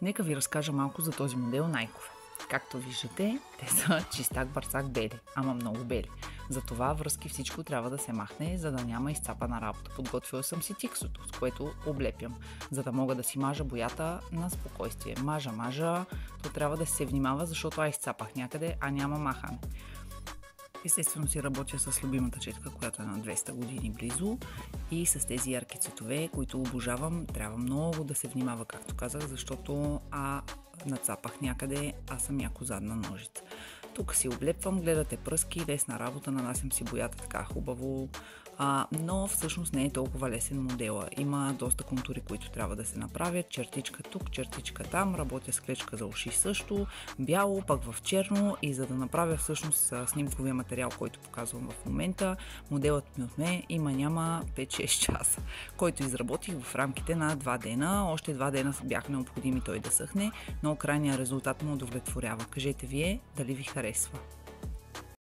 Нека ви разкажа малко за този модел найкове. Както виждате, те са чистак барсак бели, ама много бели. Затова връзки всичко трябва да се махне, за да няма изцапана работа. Подготвила съм си тиксото, с което облепям, за да мога да си мажа боята на спокойствие. Мажа, то трябва да се внимава, защото изцапах някъде, а няма махане. Естествено си работя с любимата четка, която е на 200 години близо, и с тези ярки цветове, които обожавам. Трябва много да се внимава, както казах, защото нацапах някъде, съм яко задна ножица. Тук си облепвам, гледате пръски, лесна работа, нанасям си боята така хубаво, но всъщност не е толкова лесен модела. Има доста контури, които трябва да се направят. Чертичка тук, чертичка там, работя с клечка за уши също, бяло, пък в черно, и за да направя всъщност снимковия материал, който показвам в момента, моделът ми отне няма 5-6 часа, който изработих в рамките на 2 дена. Още 2 дена бяха необходими той да съхне, но крайният резултат му удовлетворява. Кажете вие дали ви харесва.